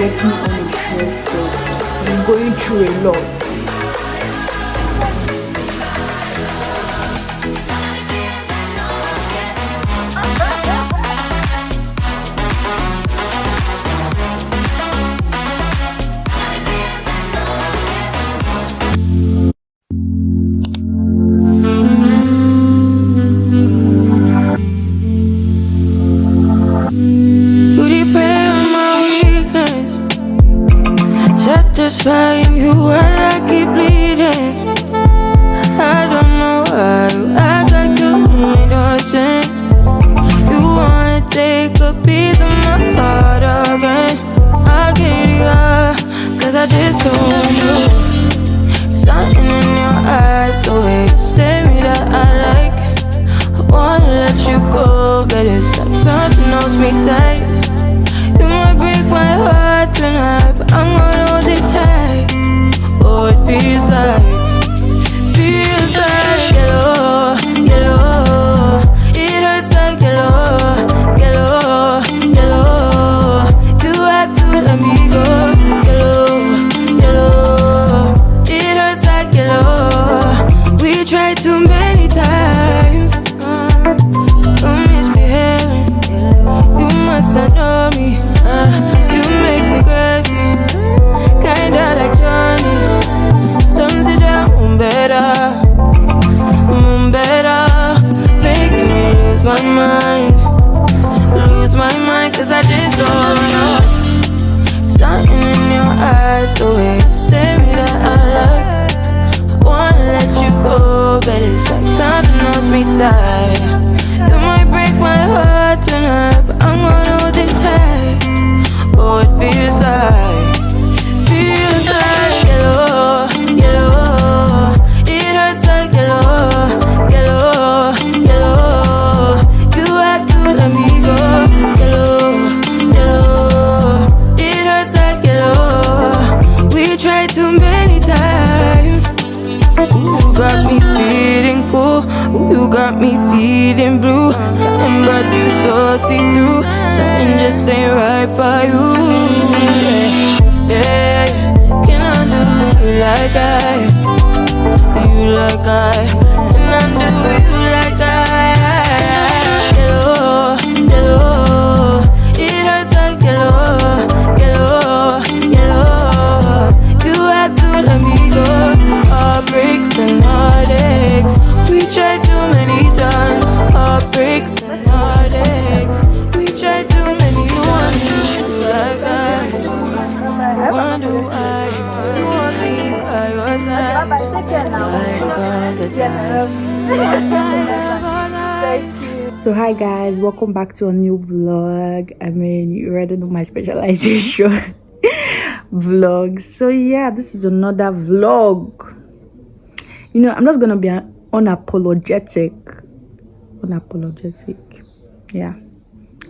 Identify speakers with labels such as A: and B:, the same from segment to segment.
A: getting uninterested. I'm going through a lot.
B: Satisfying you while I keep bleeding. I don't know why you act like you innocent. You wanna take a piece of my heart again. I'll get you out, cause I just don't know. Something in your eyes, the way you stare me that I like. I wanna let you go, but it's like something holds me tight. You might break my heart tonight, but I'm gonna hold it tight. Oh, it feels like yellow, yellow. It hurts like yellow, yellow, yellow. You have to let me go, yellow, yellow. It hurts like yellow. We tried too many times. Don't misbehave. You must have known me. You make me crazy, kinda like Johnny. Thumbs it down, better, making me lose my mind, cause I just don't know. Something in your eyes, the way you stare me that I like. I wanna let you go, but it's like something holds me tight. You might break my heart tonight, but I'm gonna hold it tight. Oh, it feels like yellow, yellow. It hurts like yellow, yellow, yellow. You had to let me go, yellow, yellow. It hurts like yellow. We tried too many times. Ooh, you got me feeling cool. Ooh, you got me feeling blue. Something about you so see-through. Something just ain't right by you. Yeah, can I do you like I? You like I? Can I do you like I? Yellow, yellow. It hurts like yellow, yellow, yellow. You had to let me go. Heartbreaks and heartaches. We tried too many times. Heartbreaks and heartaches. We tried too many. You want you like I. Wonder why you want me by your side. Like all the time.
A: So hi guys, welcome back to a new vlog. I mean, you already know my specialization. Vlogs. So yeah, this is another vlog. You know, I'm just gonna be unapologetic, yeah,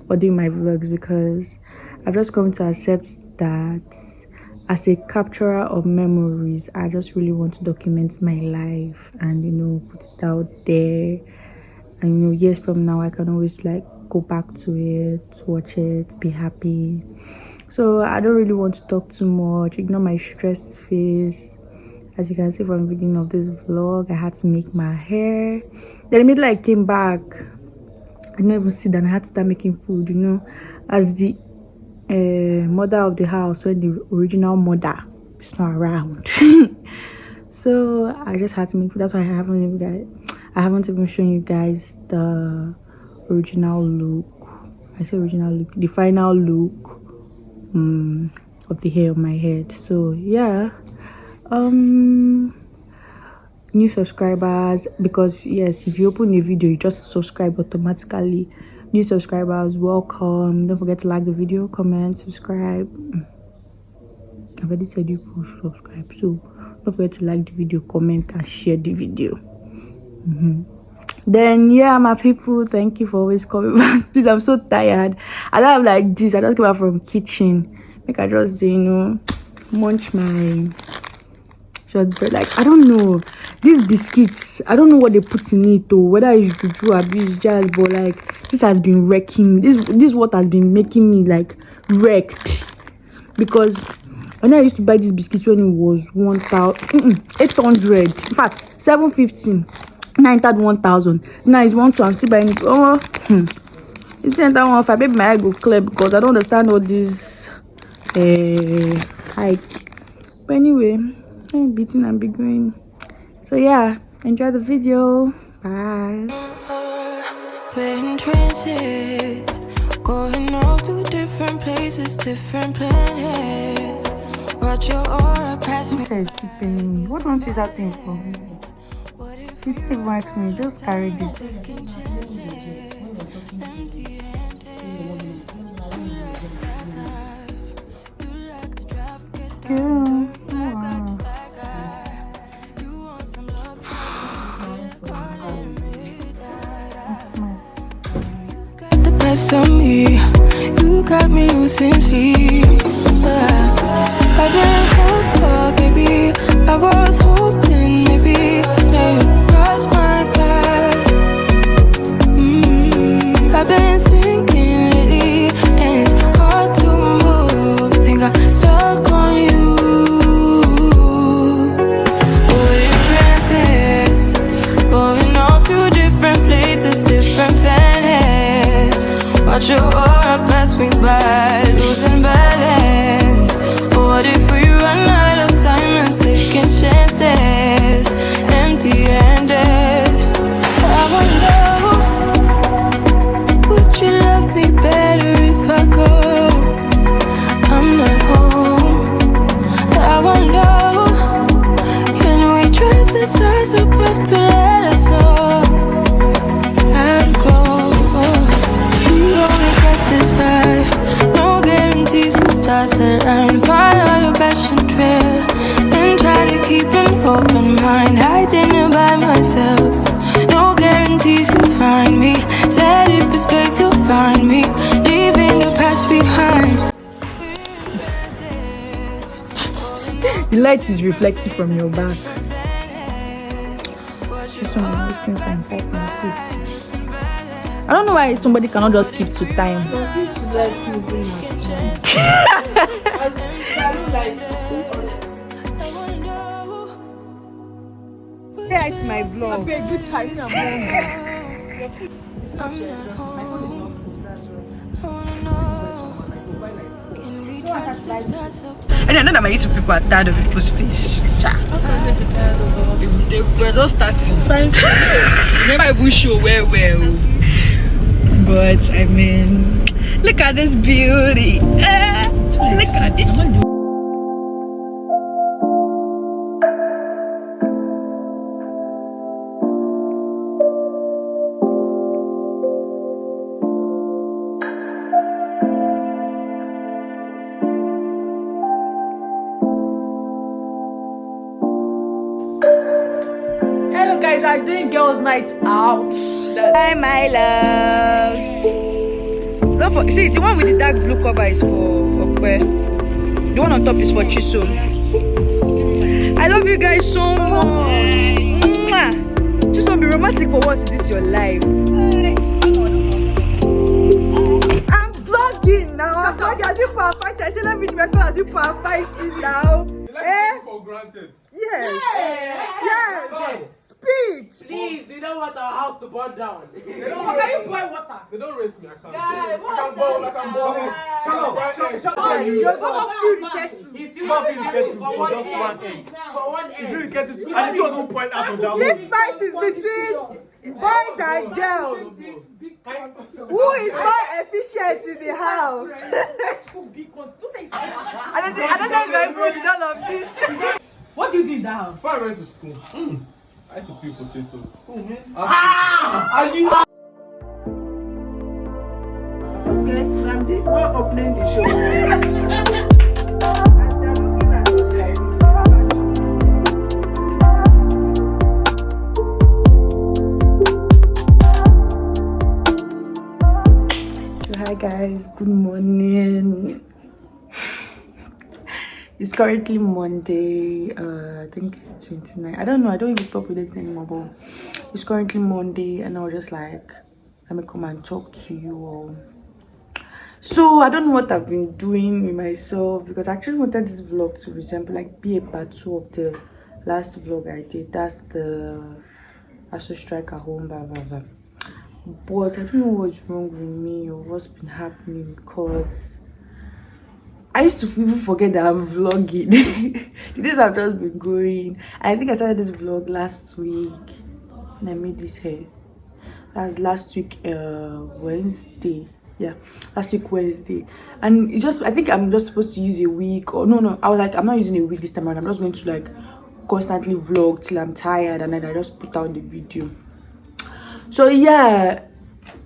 A: for doing my vlogs, because I've just come to accept that as a capturer of memories, I just really want to document my life and, you know, put it out there. And, you know, years from now, I can always like go back to it, watch it, be happy. So I don't really want to talk too much. Ignore my stressed face. As you can see from the beginning of this vlog, I had to make my hair. Then immediately I came back, I didn't even see that I had to start making food, you know, as the mother of the house when the original mother is not around. So I just had to make food. That's why I haven't even shown you guys the original look. I say original look, the final look of the hair on my head. So yeah, new subscribers, because yes, if you open the video you just subscribe automatically. New subscribers, welcome. Don't forget to like the video, comment, subscribe. I've already said you should subscribe, so don't forget to like the video, comment, and share the video. Then yeah, my people, thank you for always coming back. Please, I'm so tired. I don't have like this. I just came back from kitchen. Make I just, you know, munch my short bread. Like, I don't know, these biscuits, I don't know what they put in it, or whether it's juju or it's just, but like, this has been wrecking me. This is what has been making me like wrecked. because when I used to buy this biscuit when it was 1,800, in fact 750, now entered 1,000. Now it's 1,200. I'm still buying it. It's enter 1,500. Maybe my eye go clear because I don't understand all this hike. But anyway, I'm beating and be going. So yeah, enjoy the video. Bye.
B: We're in trances, going off to different places, different planets. Watch your aura pass me.
A: What don't you that thing for? You think wax me, just carry this.
B: The best of me, you got me losing sleep. I've been hopeful, baby. I was hoping maybe that you'd cross my path. I've been sinking lately, and it's hard to move. Think I'm stuck on you. We're in trances, going off to different places, different planets. Watch your aura pass me by, losing balance. What if we run out of time and second chances? Empty-handed. I wonder, would you love me better if I go? I'm not home. I wonder, can we trust the stars above to let us know? I'll go. You only got this life, no guarantees and stars align. Follow your passion trail and try to keep an open mind. Hiding it by myself, no guarantees you'll find me. Said if it's faith you'll find me, leaving the past behind.
A: The light is reflecting from your back. This one is listening from 5.6. I don't know why somebody cannot just keep to time. Say hi to my vlog.
C: Okay, good time.
A: And I know that my YouTube people are tired of people's face. We're just starting. You never even show where well. But I mean, look at this beauty. Look at it.
C: Hello guys, I'm doing girls' night out.
A: Hi my love. See, the one with the dark blue cover is for where? The one on top is for Chiso. I love you guys so much. Just don't be romantic for once. Is this your life? I'm vlogging now. I'm vlogging as if I'm fighting. I said let me record as if I'm fighting now.
D: For granted.
A: Yes. Yes. Speak.
C: Please, they don't want our house to burn down.
D: How
C: can you boil water?
D: They don't raise me. I can't.
C: Guy,
D: I can bowl. Shut up.
C: You're supposed to fill the kettle. If you
D: Not fill the kettle,
C: for one
D: just one
C: end.
D: end.
C: For one
D: If you
C: end.
D: get it, and you don't point out of that
A: This
D: one.
A: fight is between boys and girls. Who is more efficient in the house? I don't know if I with all of this.
C: What do you do in that house?
D: Before I went to school, I used to peel potatoes.
C: Oh man.
D: Are you?
E: Okay, I'm the one opening the show. As they're looking at us like
A: So hi guys, good morning. It's currently Monday. I think it's 29. I don't know. I don't even talk with this anymore. But it's currently Monday, and I was just like, let me come and talk to you all. So I don't know what I've been doing with myself, because I actually wanted this vlog to resemble, like, be a part 2 of the last vlog I did. That's the ASUU strike at home, blah blah blah. But I don't know what's wrong with me or what's been happening, because I used to even forget that I'm vlogging. The days I've just been going. I think I started this vlog last week and I made this hair. That's last week Wednesday. Yeah, last week Wednesday. And it's just, I think I'm just supposed to use a week, or no, I was like, I'm not using a week this time around. I'm just going to like constantly vlog till I'm tired, and then I just put out the video. So yeah,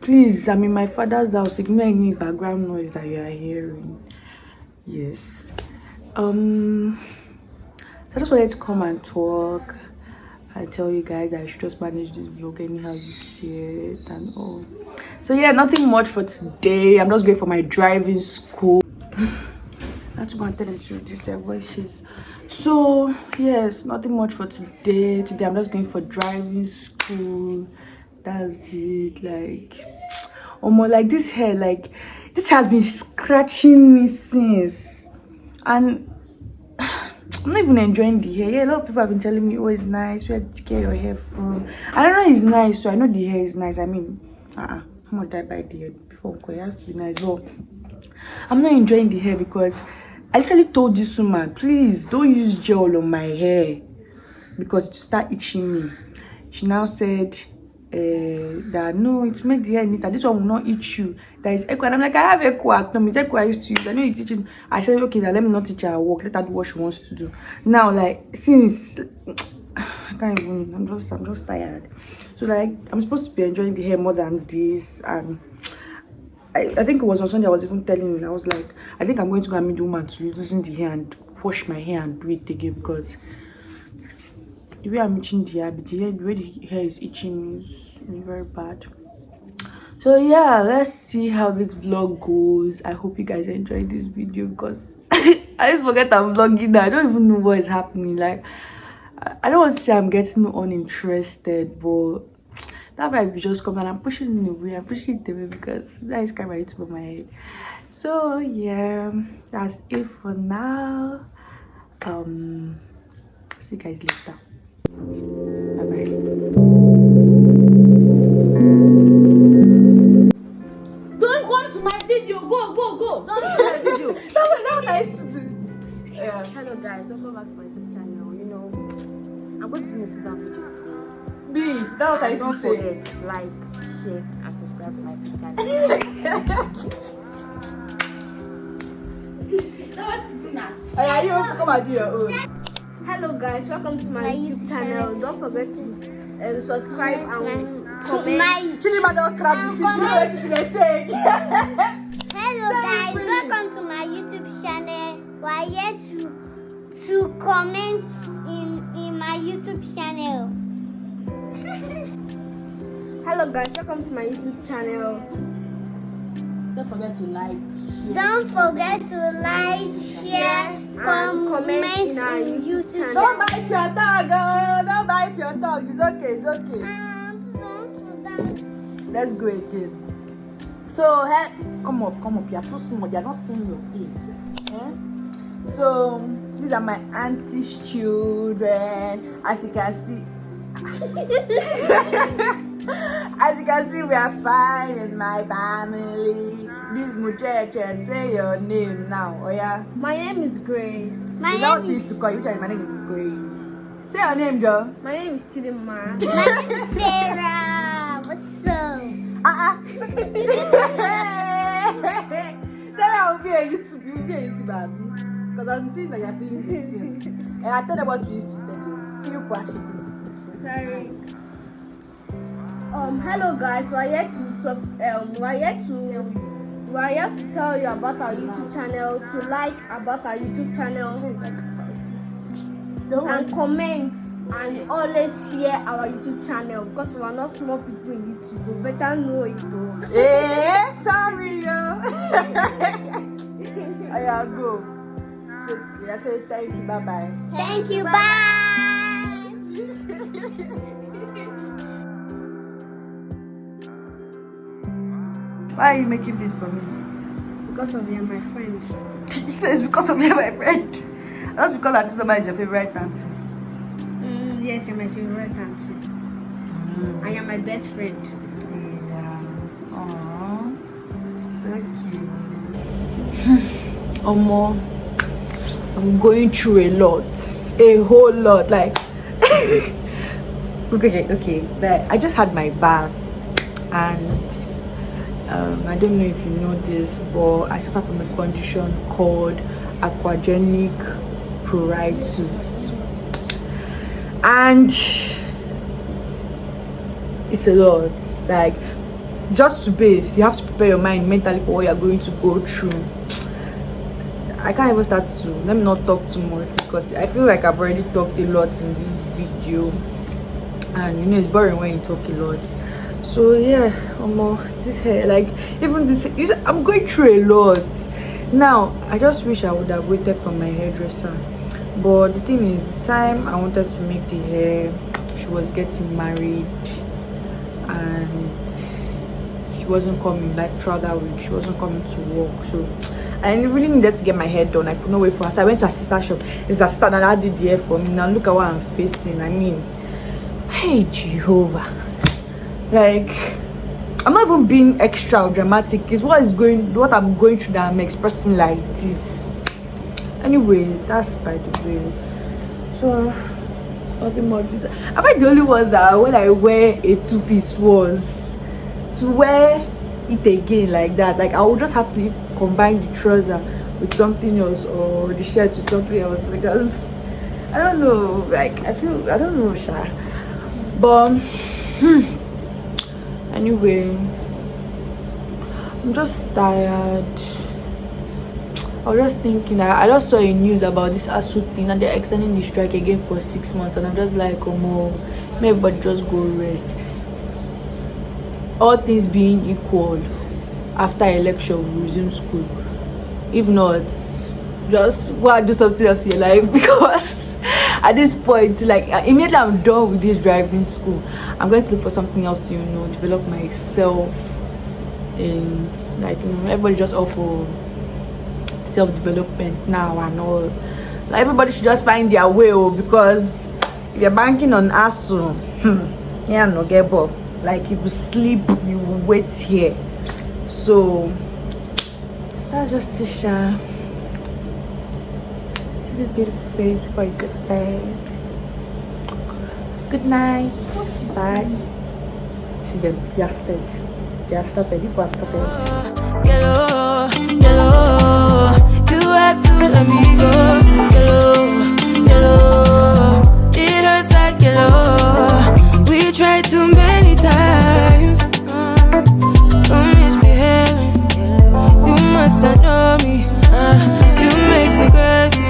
A: please, I'm in my father's house. Ignore any background noise that you are hearing. Yes. So I just wanted to come and talk and tell you guys that I should just manage this vlog anyhow you see it and all. So yeah, nothing much for today. I'm just going for my driving school. Let's go and tell them to reduce their voices. So yes, nothing much for today. Today I'm just going for driving school. That's it. Like, almost like this hair, like this has been scratching me since, and I'm not even enjoying the hair. Yeah, a lot of people have been telling me, oh, it's nice, where did you get your hair from? I don't know, it's nice, so I know the hair is nice. I mean, I'm gonna die by the hair before, because it has to be nice. But I'm not enjoying the hair, because I literally told this woman, please don't use gel on my hair because it start itching me. She now said that no, it's made the hair neater. This one will not itch you. That is echo. And I'm like, I have echo at home. It's echo I used to use. I know it's teaching. I said, okay, now let me not teach her work. Let her do what she wants to do. Now, like, since I can't even, I'm just tired. So like, I'm supposed to be enjoying the hair more than this. And I think it was on Sunday I was even telling me, I was like, I think I'm going to go and meet the woman to loosen the hair and wash my hair and do it again, because the way I'm itching the hair, the way the hair is itching me is very bad. So yeah, let's see how this vlog goes. I hope you guys enjoyed this video, because I just forget I'm vlogging now. I don't even know what is happening. Like, I don't want to say I'm getting uninterested, but that might be just come and I'm pushing it away. I'm pushing it away because that is kind of right over my head. So yeah, that's it for now. See you guys later. Bye bye.
C: Don't go to my video. Go. Don't go to my video.
A: That's what I used to do. Yeah.
C: Hello guys, welcome back to my YouTube channel. You know, I'm going to be in a sit-down video today.
A: Me, that's what I used
C: Don't
A: to say.
C: forget, like, share, and subscribe to my YouTube channel.
A: Are you want to come and do your own?
E: Hello guys, welcome to my YouTube channel. Don't forget to subscribe and comment.
A: Chilima don't crab it.
F: Hello guys, welcome to my YouTube channel. We are here to comment in my YouTube channel.
E: Hello guys, welcome to my YouTube channel.
C: Don't forget to like, share.
F: Don't forget to like, share,
E: and
F: comment
E: in our
F: in
E: YouTube
F: YouTube
E: channel.
A: Don't bite your dog, don't bite your dog. It's okay. Let's go again. So, hey, come up. You are too small. They are not seeing your face. Eh? So, these are my auntie's children. As you can see, we are fine in my family. This muchacha, say your name now. Oh yeah.
E: My name is Grace.
F: My
A: Without
F: name
A: you
F: is
A: to call you, my name is Grace. Say your name, Joe.
E: My name is Chidima.
F: Sarah. What's up?
A: Sarah will be a YouTube. You will be a YouTuber, because I'm seeing that you're feeling 18. And I tell them what we used to tell you. See you pushing.
E: Sorry. Hello guys, we are here to tell you about our YouTube channel, to like about our YouTube channel, and comment, and always share our YouTube channel, because we are not small people in YouTube. We better know it though.
A: Sorry, yo. I go. So, yeah, say thank you, bye.
F: Thank you, bye.
A: Why are you making this for me?
E: Because of you're my friend.
A: She says because of you're my friend. That's because Auntie Soma is your favorite auntie.
E: Yes, you're my favorite auntie. I am my best friend.
A: Yeah. Aww. So cute. Omo, I'm going through a whole lot. Like, okay. Like, I just had my bath, and I don't know if you know this, but I suffer from a condition called aquagenic pruritus, and it's a lot. Like, just to bathe, you have to prepare your mind mentally for what you're going to go through. I can't even start to, let me not talk too much, because I feel like I've already talked a lot in this video, and you know it's boring when you talk a lot. So yeah, this hair, like, even this, I'm going through a lot now. I just wish I would have waited for my hairdresser, but the thing is, the time I wanted to make the hair, she was getting married, and she wasn't coming, like, throughout that week she wasn't coming to work, so I really needed to get my hair done. I could not wait for her, so I went to her sister's shop. It's her sister that did the hair for me. Now look at what I'm facing. I mean, hey Jehovah, like, I'm not even being extra or dramatic. It's what I'm going through that I'm expressing like this. Anyway, that's by the way. So nothing much. Am I the only one that when I wear a two-piece was to wear it again like that? Like, I would just have to combine the trouser with something else, or the shirt with something else, because I don't know, like, I don't know, Sha. But anyway, I'm just tired. I was just thinking, I just saw a news about this ASUU thing, and they're extending the strike again for 6 months, and I'm just like, oh no, maybe everybody just go rest. All things being equal, after election we resume school. If not, just go and do something else in your life, because at this point, like, immediately I'm done with this driving school, I'm going to look for something else to, you know, develop myself in, like, you know, everybody just offer self-development now and all. Like, everybody should just find their way, because if you're banking on ASUU, yeah, no get up. Like, you will sleep, you will wait here. So that's just to share this beautiful face before you go to bed. Good night. Bye. See them. They have started. People have started.
B: Yellow, you had to let me go. Yellow, it hurts like yellow. We tried too many times. Don't misbehave. You must know me. You make me crazy,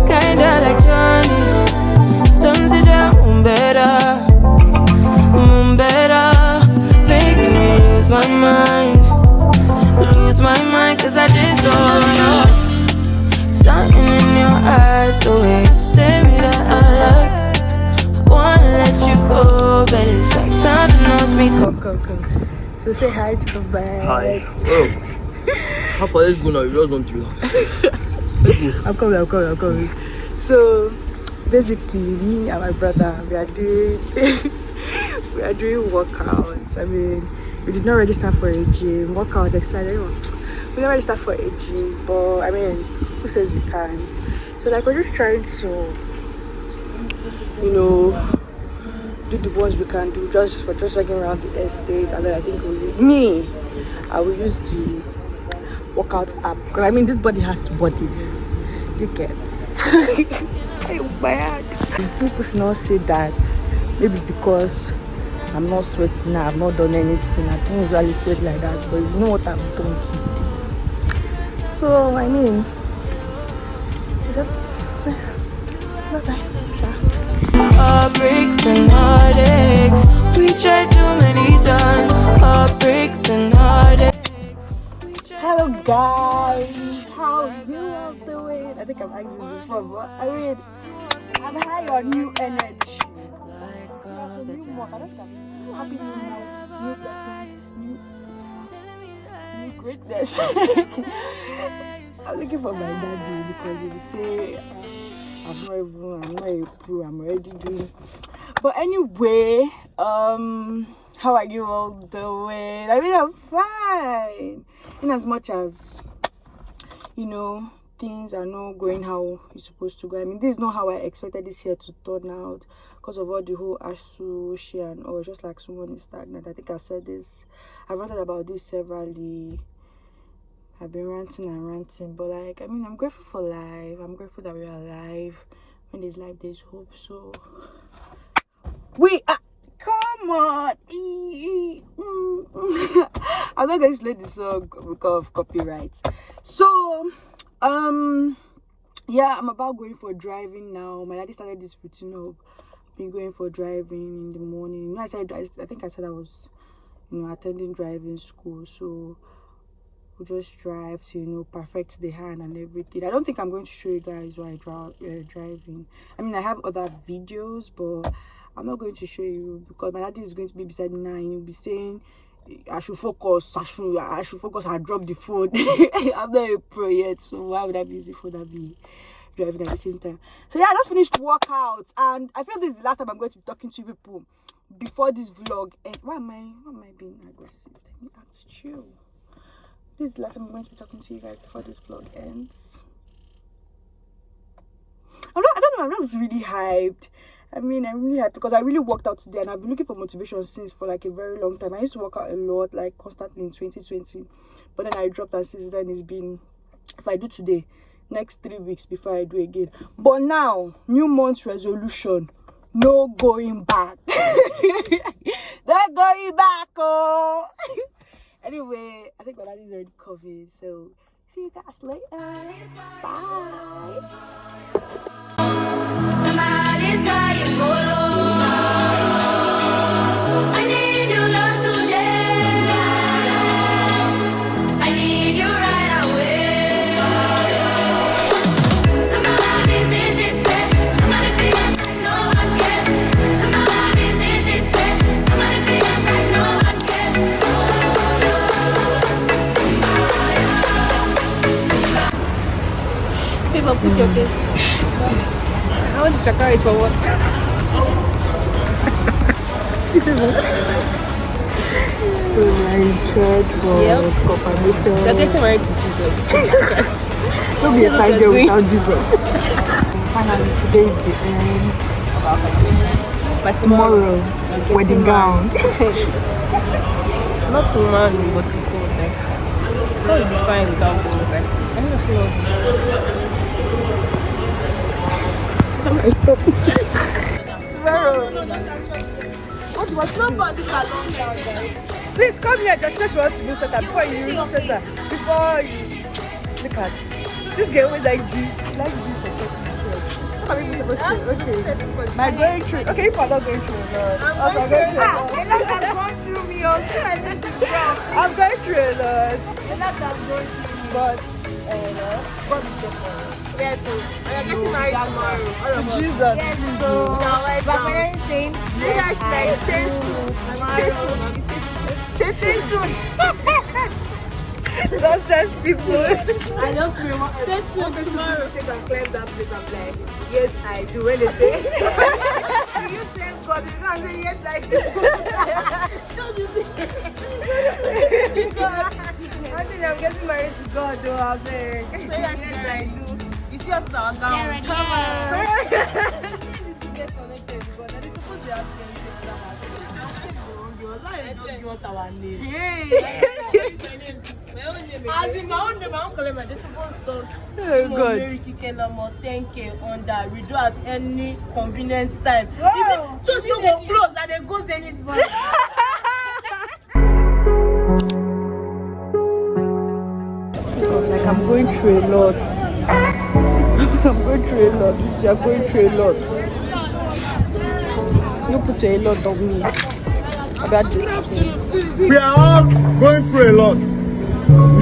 B: kinda like Johnny. Don't sit down, better, making me lose my mind, 'cause I just don't know. Something in your eyes, the way you stare me that I like. I wanna let you go, but it's like something else me.
A: Come. So say hi to the bag.
G: Hi. Oh. How far? Let's go now. You just want to.
A: I'm coming. So basically, me and my brother, we are doing workouts. I mean, we did not register for a gym. Workout excited. We didn't register for a gym, but I mean, who says we can't? So, like, we're just trying to, you know, do the ones we can do just checking around the estate, and then I think I will use the workout app, because I mean, this body has to body. You get. People should not say that maybe because I'm not sweating now, I've not done anything, I don't usually sweat like that, but you know what I'm doing today. So I mean, just not that.
B: Heartbreaks and heartaches, we tried too many times. Heartbreaks and heartaches.
A: Hello guys, how you all doing? I think I've asked you before, but I mean, I'm high on new energy. There's a new month. I don't know. Happy new month, new person, new greatness. I'm looking for my daddy because he will say I'm not a pro, I'm already doing. But anyway, how are you all doing? I mean, I'm fine. In as much as, you know, things are not going how it's supposed to go. I mean, this is not how I expected this year to turn out because of all the whole ASUU shit and all. Just like someone is stagnant. I think I said this. I've ranted about this severally. I've been ranting and ranting, but like, I mean, I'm grateful for life. I'm grateful that we're alive. When there's life, there's hope. So we are. Come on. I'm not going to play this song because of copyright. So yeah, I'm about going for driving now. My daddy started this routine of being going for driving in the morning. I think I said I was, you know, attending driving school. So we'll just drive to, you know, perfect the hand and everything. I don't think I'm going to show you guys while I driving. I mean, I have other videos, but I'm not going to show you because my daddy is going to be beside me now and he'll be saying I should focus, I should focus and drop the phone. I'm not a pro yet, so why would I be using phone and be driving at the same time? So yeah, I just finished workout and I feel this is the last time I'm going to be talking to people before this vlog. And why am I being aggressive? Let me act chill. This is the last time I'm going to be talking to you guys before this vlog ends. I don't know, I'm just really hyped. I mean, I'm really happy because I really worked out today and I've been looking for motivation since for like a very long time. I used to work out a lot, like constantly in 2020, but then I dropped and since then it's been, if I do today, next 3 weeks before I do again. But now, new month's resolution, no going back. Not going back, oh. Anyway, I think my daddy's already covered, so see you guys later. Bye.
B: Somebody's crying for love. I need you love today. I need you right away. Somebody's in this bed. Somebody feels like no one cares. Somebody's in this bed. Somebody feels like no one cares.
C: People, put your face. How much shakara is for what?
A: So we're in church for confirmation.
C: You're getting married to Jesus.
A: Don't be a fine girl without Jesus. Finally, today is the end.
C: But
A: Tomorrow, wedding gown.
C: Not to man, but to God. Like, how will be fine without God? Like, I don't feel all
A: Stop.
C: tomorrow.
A: Please come here, just for us to do setup before you use setup. Before you look at this girl always like this. Like this. How are we supposed to? Okay. My going through. Okay, if I'm not going through a lot. I'm going through a lot. A lot has gone through me also. I'm going through a lot. A lot has gone through me. But God is different.
C: Yeah, so I'm getting married tomorrow. All of us.
A: Jesus.
C: Yes, so you guys should like stay tuned.
A: Nonsense people.
E: I just remember stay tuned tomorrow. Take and climb that place and like, yes I do. When they say, you thank God, you can't say yes I do. Don't you think? God, I think I'm getting married to God though. I'm like, yes I do.
C: You see us now,
E: Come on. Get connected to God. And it's supposed to have give us our name. As in my own name, I don't call them like this. Supposed to Thank on that. We do at any convenient time. Even just no go close and then goes in it.
A: Like I'm going through a lot. I'm going through a lot. You're going through a lot. You put a lot on me. About this.
H: We are all going through a lot.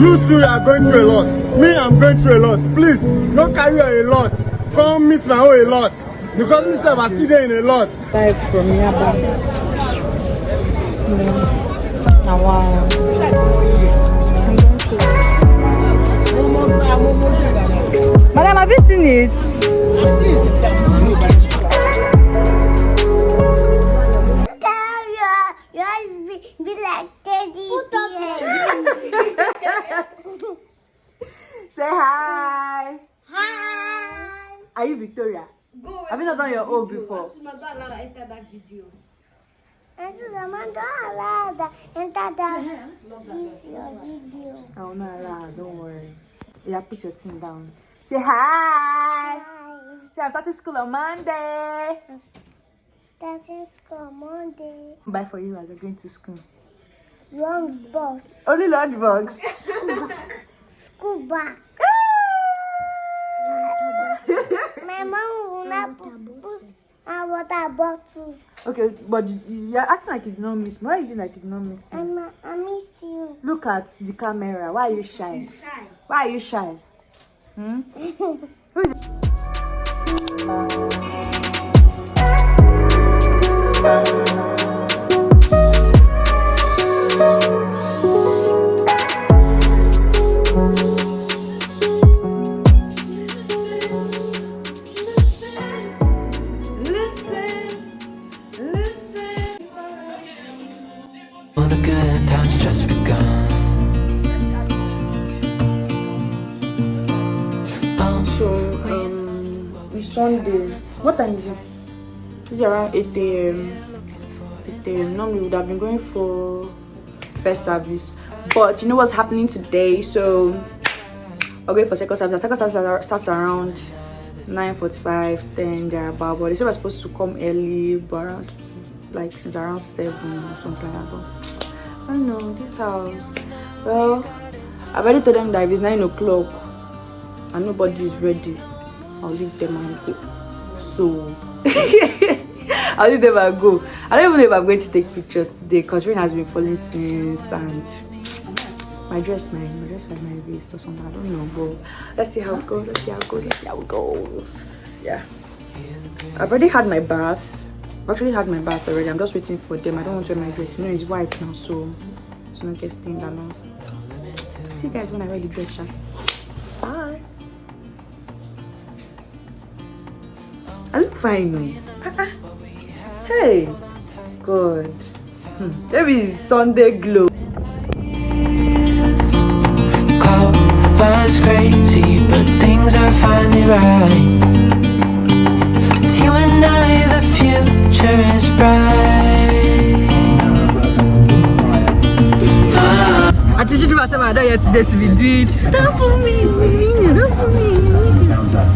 H: You two are going through a lot. Me, I'm going through a lot. Please, don't carry a lot. Come meet my own a lot. Because me self, I see there in a lot.
A: Live from Yaba. Now, I'm going through Madam, have you seen it?
F: Yours be like teddy bear.
A: Say hi.
F: Hi.
A: Are you Victoria? Have you not done your own before?
F: Enter that video. Enter that video.
A: Oh no, don't worry. Yeah, put your thing down. Say hi.
F: Hi.
A: Say I'm starting school on Monday.
F: Starting school Monday.
A: Bye for you as you're going to school.
F: Lunch box.
A: Only lunchbox.
F: School bag. My mom will not put a water bottle.
A: Okay, but you're acting like you did not miss me. Why are you doing like you did not miss me?
F: I miss you.
A: Look at the camera. Why are you shy?
F: She's shy.
A: Why are you shy? Hmm? Who is
B: All the good times just begun.
A: So, it's Sunday. What time is it? It's around 8 a.m. 8 a.m. Normally, we would have been going for first service. But you know what's happening today? So, I'll go for second service. Second service starts around 9:45, 10 thereabout. But they said we're supposed to come early, but around, like since around 7 or something like that. But I don't know, this house. Well, I've already told them that if it's 9 o'clock and nobody is ready, I'll leave them and go. So I'll leave them and go. I don't even know if I'm going to take pictures today because rain has been falling since, and my dress my waist or something. I don't know, but let's see how it goes. Let's see how it goes. Yeah, I've already had my bath. I've actually had my bath already. I'm just waiting for them. I don't want to wear my dress. You know, it's white now, so it's not get stained and all. See you guys when I wear the dress. Bye. I look fine now. Hey, God. Maybe it's Sunday glow.
B: Call us crazy, but things are finally right. With you and I, the future is bright.
A: I teach you myself I don't yet today to be doing. Don't for me.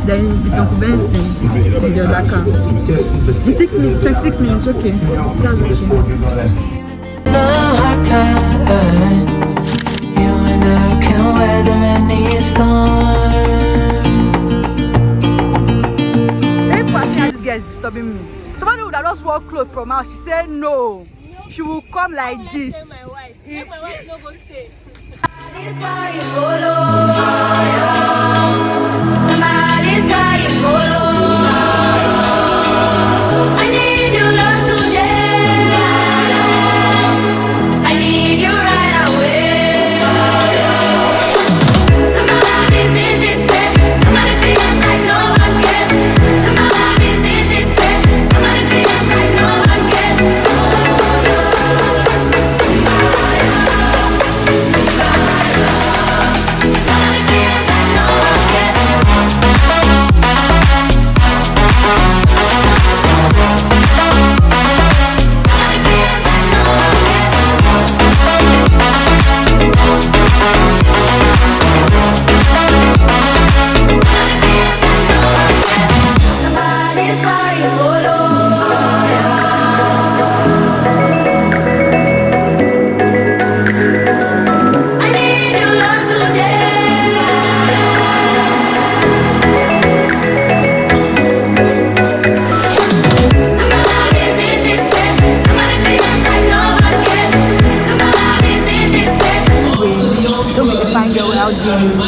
A: Then Uncle Benson in the other car. In 6 minutes, 26 minutes, okay. That's okay.
B: No hard time. You and I can weather any storm.
A: Every person this guy is disturbing me. Somebody would have just walked close from her. She said no. She will come like this.
C: My wife no go stay.
E: Somebody's crying polo. I need your love today. I need you right away. Somebody's in this bed. Somebody feels like no one cares. Somebody's in this bed. Somebody feels like no one cares.
A: Don't make a fine girl without jeans.